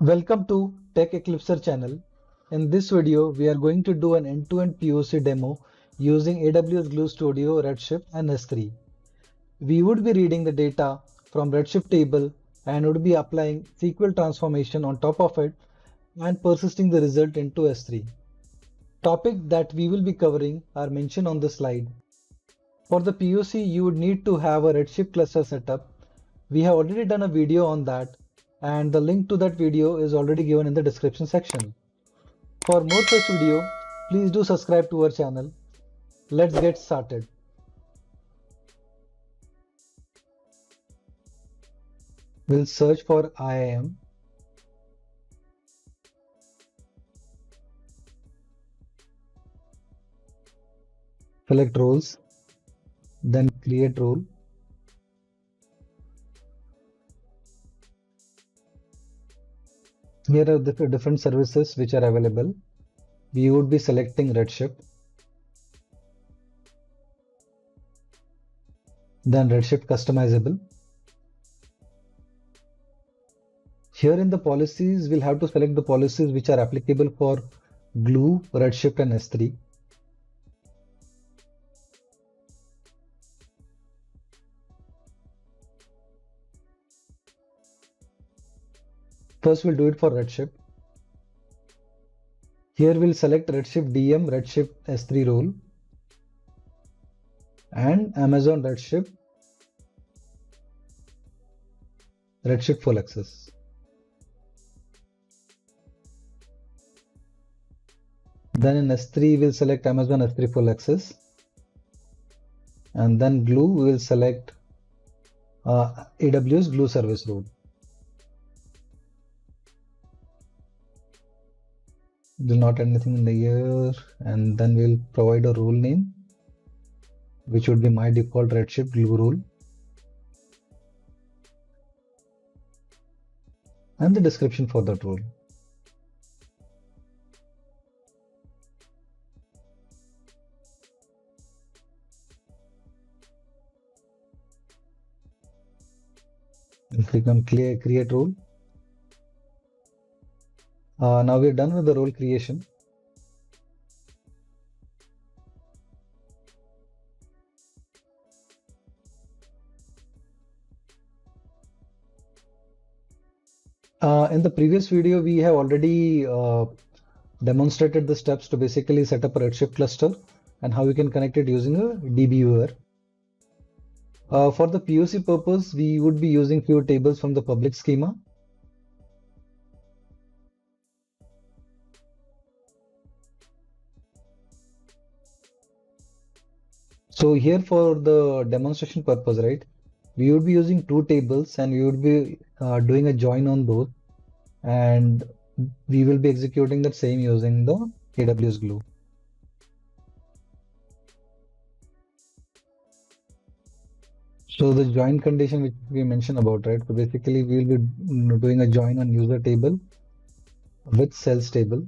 Welcome to Tech Eclipser channel. In this video, we are going to do an end-to-end POC demo using AWS Glue Studio, Redshift and S3. We would be reading the data from Redshift table and would be applying SQL transformation on top of it and persisting the result into S3. Topics that we will be covering are mentioned on the slide. For the POC, you would need to have a Redshift cluster setup. We have already done a video on that, and the link to that video is already given in the description section. For more such video, please do subscribe to our channel. Let's get started. We'll search for IIM. Select roles, then create role. Here are the different services which are available. We would be selecting Redshift, then Redshift customizable. Here in the policies, we'll have to select the policies which are applicable for Glue, Redshift and S3. First, we'll do it for Redshift. Here we'll select Redshift DM, Redshift S3 role and Amazon Redshift full access. Then in S3 we'll select Amazon S3 full access, and then Glue we will select AWS Glue service role. Will not add anything in the year, and then we'll provide a role name which would be my default Redshift Glue role, and the description for that role. And click on create role. Now we're done with the role creation. In the previous video, we have already demonstrated the steps to basically set up a Redshift cluster and how we can connect it using a DB viewer. For the POC purpose, we would be using few tables from the public schema. So here for the demonstration purpose, right, we would be using two tables and we would be doing a join on those, and we will be executing that same using the AWS Glue. So the join condition which we mentioned about, right, so basically we will be doing a join on user table with sales table,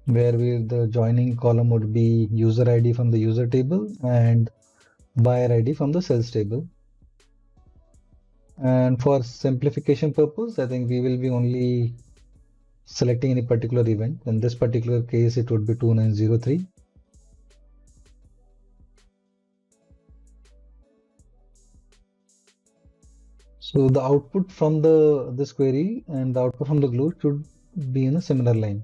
where the joining column would be user ID from the user table and buyer ID from the sales table. And for simplification purpose, I think we will be only selecting any particular event. In this particular case, it would be 2903. So the output from this query and the output from the Glue should be in a similar line.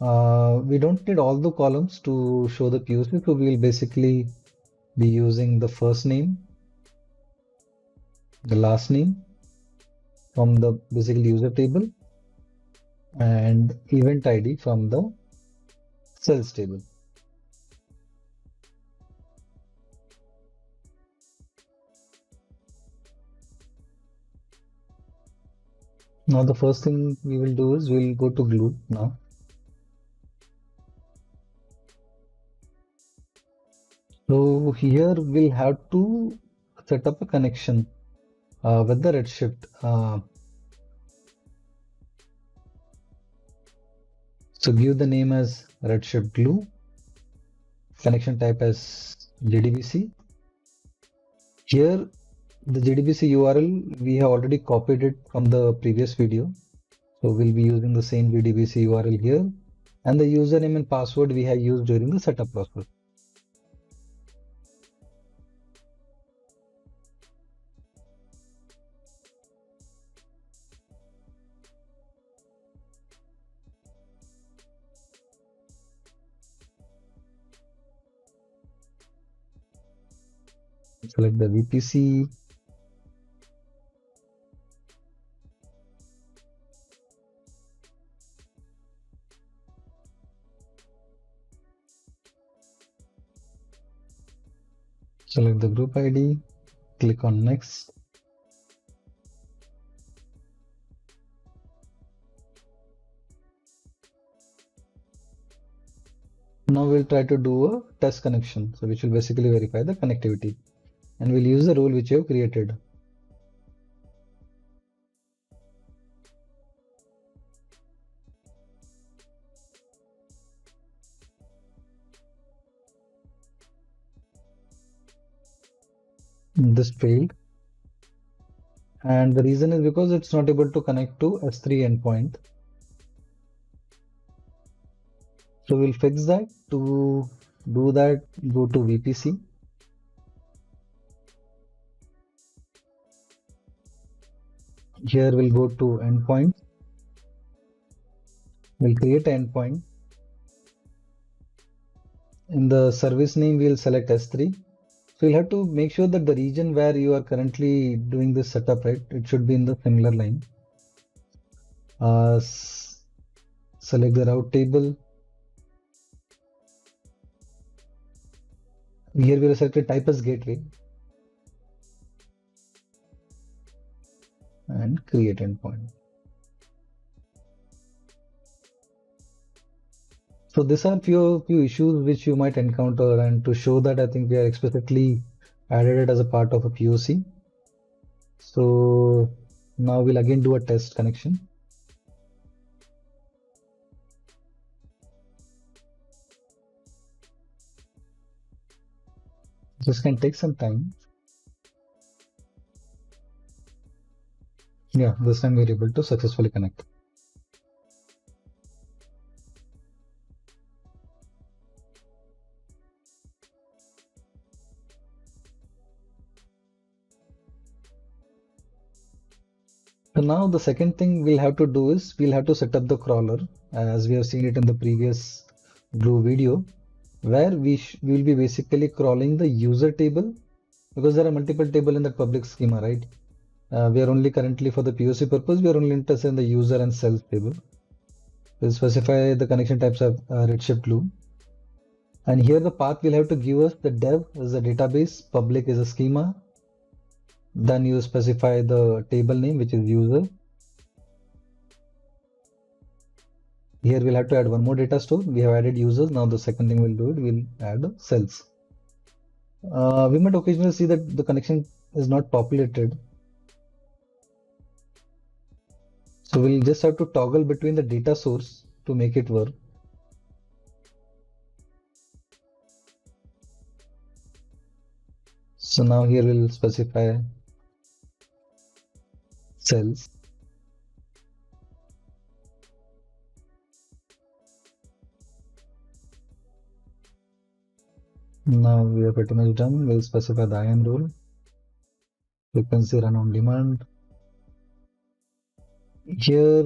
We don't need all the columns to show the POC, so we will basically be using the first name, the last name from the basically user table, and event ID from the sales table. Now the first thing we will do is we'll go to Glue now. So here we'll have to set up a connection with the Redshift. So give the name as Redshift Glue, connection type as JDBC. Here The JDBC URL, we have already copied it from the previous video. So we'll be using the same JDBC URL here. And the username and password we have used during the setup process. Select the VPC. Select the group ID, click on next. Now we'll try to do a test connection, so which will basically verify the connectivity, and we'll use the role which you have created. This failed, and the reason is because it's not able to connect to S3 endpoint. So we'll fix that. To do that, go to VPC. Here we'll go to endpoint. We'll create an endpoint. In the service name, we'll select S3. So you'll have to make sure that the region where you are currently doing this setup, right, it should be in the similar line. Select the route table. Here we'll select a type as gateway and create endpoint. So these are few issues which you might encounter, and to show that, I think we are explicitly added it as a part of a POC. So now we'll again do a test connection. This can take some time. Yeah, this time we're able to successfully connect. So now the second thing we'll have to do is we'll have to set up the crawler, as we have seen it in the previous Glue video, where we'll be basically crawling the user table, because there are multiple tables in that public schema, right? We are only currently, for the POC purpose, we are only interested in the user and cells table. We'll specify the connection types of Redshift Glue. And here the path will have to give us the dev is a database, public is a schema. Then you specify the table name, which is user. Here we'll have to add one more data store. We have added users. Now the second thing we'll do, we'll add cells. We might occasionally see that the connection is not populated. So we'll just have to toggle between the data source to make it work. So now here we'll specify cells. Now we are pretty much done. We'll specify the IAM role. Frequency run on demand. Here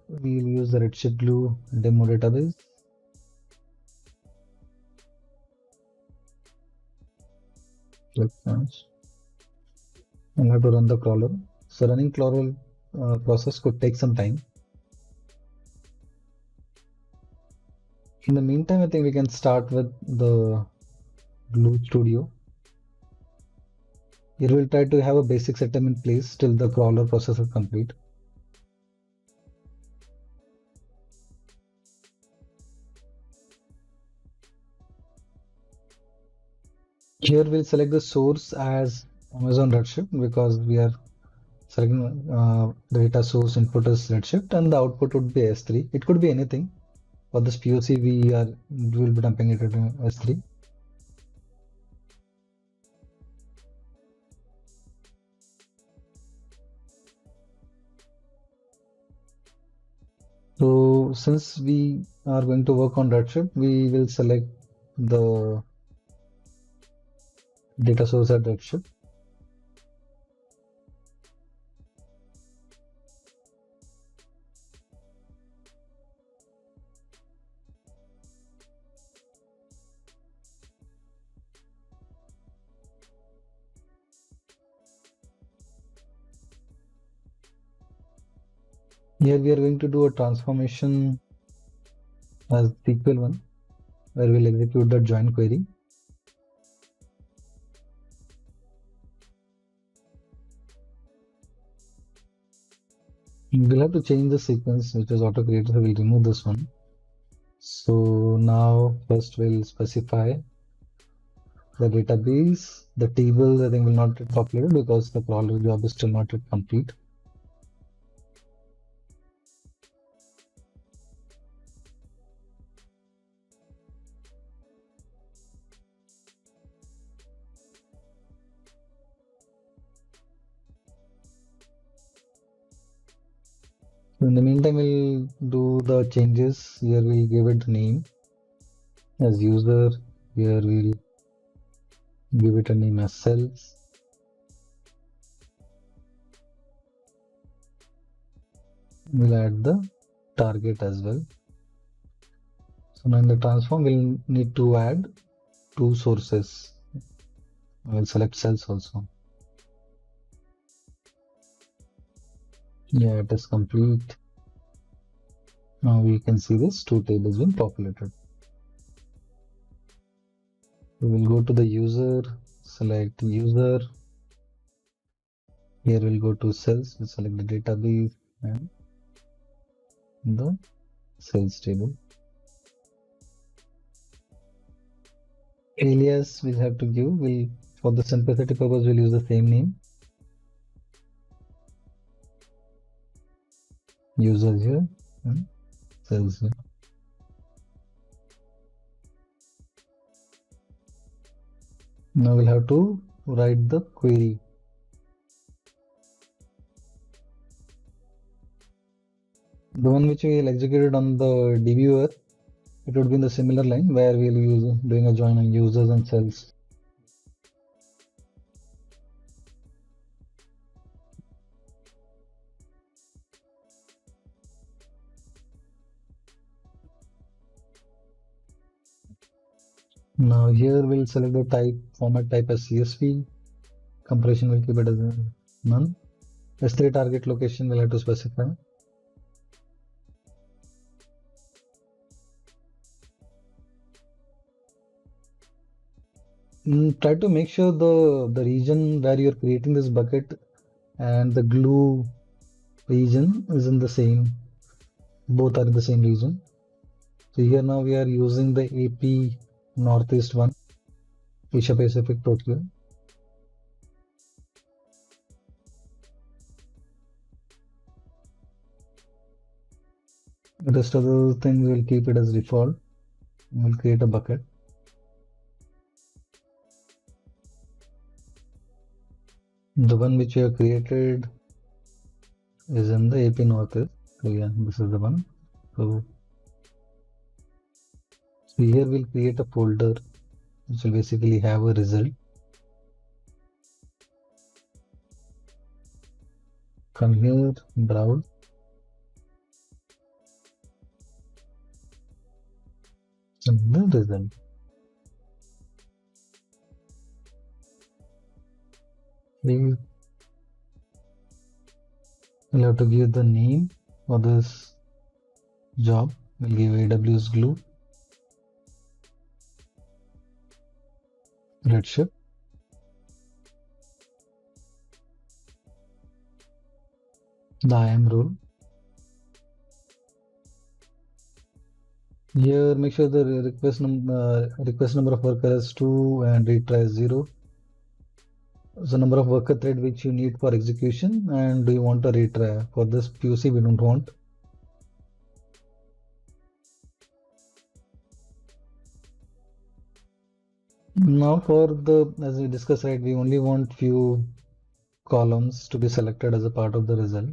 we'll use the Redshift Glue demo database. Click launch. I'll have to run the crawler. So running crawler process could take some time. In the meantime, I think we can start with the Glue Studio. Here we'll try to have a basic setup in place till the crawler process is complete. Here we'll select the source as Amazon Redshift, because we are selecting the data source input as Redshift, and the output would be S3. It could be anything. For this POC, we'll be dumping it into S3. So since we are going to work on Redshift, we will select the data source at Redshift. Here we are going to do a transformation as SQL one, where we'll execute the join query. We'll have to change the sequence, which is auto created, so we'll remove this one. So now first we'll specify the database. The table I think will not get populated because the crawler job is still not yet complete. So in the meantime, we'll do the changes. Here we'll give it name as user. Here we'll give it a name as cells. We'll add the target as well. So now in the transform, we'll need to add two sources. We'll select cells also. Yeah, it is complete. Now we can see this two tables being populated. We will go to the user, select user. Here we'll go to cells, we'll select the database and the cells table. Alias we'll have to give, for the simplicity purpose, we'll use the same name. Users here and cells here. Now we'll have to write the query. The one which we will execute on the dviewer, it would be in the similar line where we'll use doing a join on users and cells. Now here we'll select the type, format type as CSV. Compression will keep it as none. S3 target location we'll have to specify. Try to make sure the region where you're creating this bucket and the glue region is in the same, both are in the same region. So here now we are using the AP Northeast one, Asia Pacific Tokyo. The rest of the things we'll keep it as default. We'll create a bucket. The one which we have created is in the AP Northeast. So yeah, this is the one. So here we'll create a folder which will basically have a result. Come here, browse. And the result. We'll have to give the name for this job. We'll give AWS Glue, Redshift. The IAM role. Here, make sure the request number of workers is 2 and retry is 0. So number of worker thread which you need for execution, and do you want a retry? For this POC we don't want. Now for the, as we discussed, right, we only want few columns to be selected as a part of the result.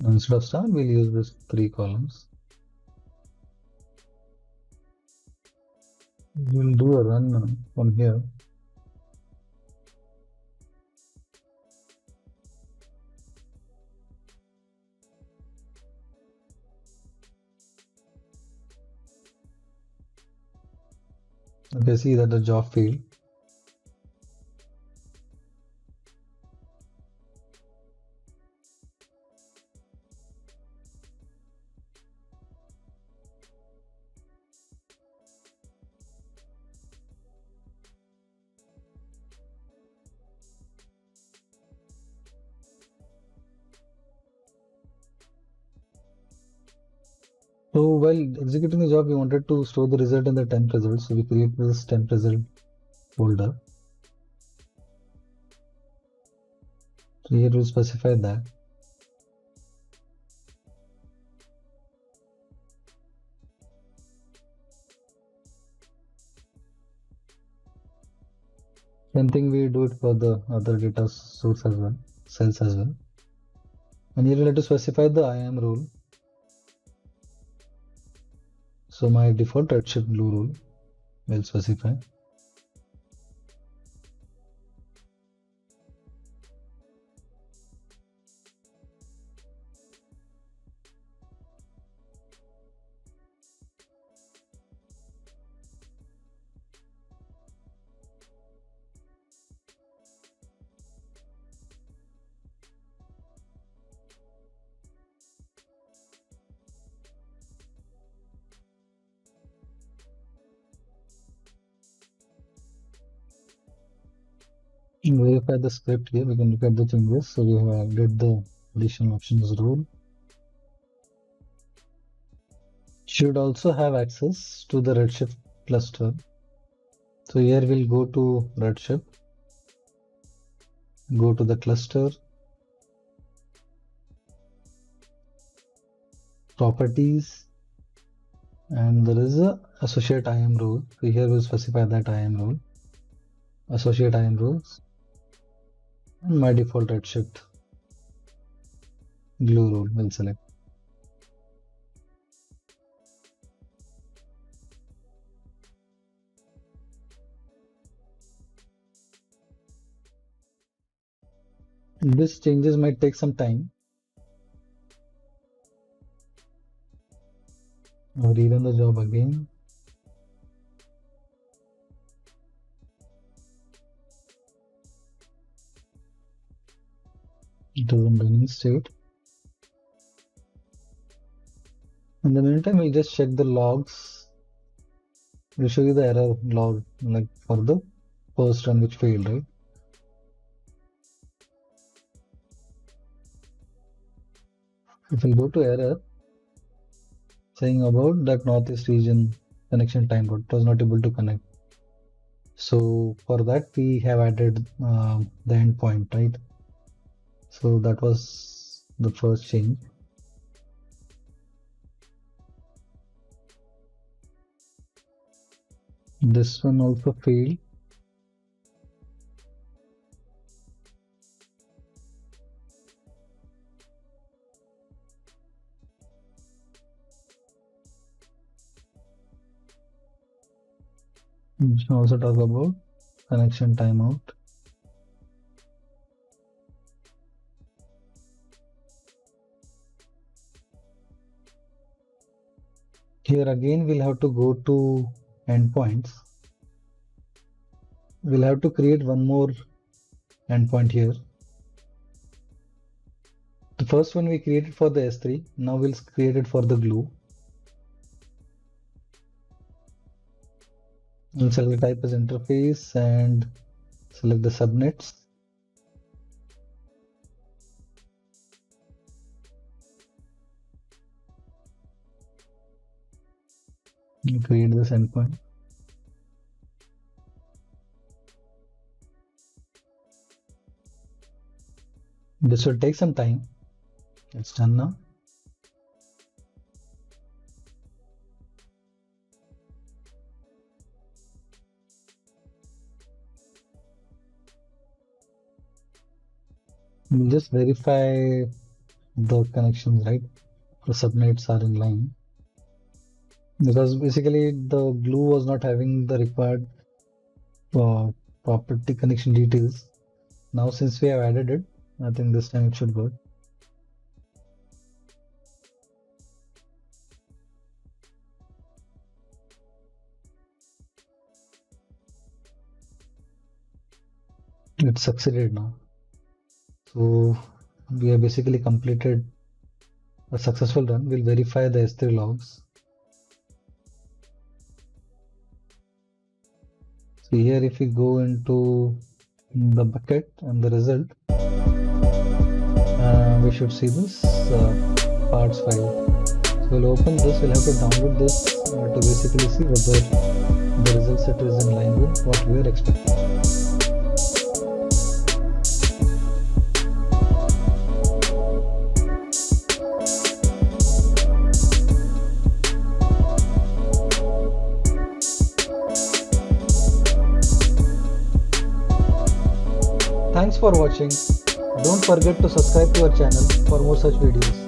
Instead of star, we'll use this 3 columns. We'll do a run from here. Okay, see that the job failed. So while executing the job, we wanted to store the result in the temp result. So we create this temp result folder. So here we'll specify that. Same thing we do it for the other data source as well, cells as well. And here we'll have to specify the IAM rule. So my default Redshift blue rule will specify. Verify the script here. We can look at the changes. So we have added the additional options rule. Should also have access to the Redshift cluster. So here we'll go to Redshift, go to the cluster, properties, and there is a associate IAM rule. So here we'll specify that IAM rule, associate IAM rules, and my default Redshift glue rule will select. This changes might take some time. I'll rerun the job again. It is in running state. In the meantime, we'll just check the logs. We'll show you the error log, like for the first run which failed, right? If we go to error, saying about that northeast region connection timeout was not able to connect. So for that we have added the endpoint, right? So that was the first change. This one also failed. We should also talk about connection timeout. Here again we'll have to go to endpoints. We'll have to create one more endpoint here. The first one we created for the S3. Now we'll create it for the glue. We'll select type as interface and select the subnets. We'll create this endpoint. This will take some time. It's done now. We'll just verify the connections, right? The subnets are in line, because basically the glue was not having the required property connection details. Now since we have added it, I think this time it should work. It succeeded now. So we have basically completed a successful run. We'll verify the S3 logs. So here if we go into the bucket and the result, we should see this parts file. So we'll open this, we'll have to download this to basically see whether the result set is in line with what we are expecting. Thanks for watching. Don't forget to subscribe to our channel for more such videos.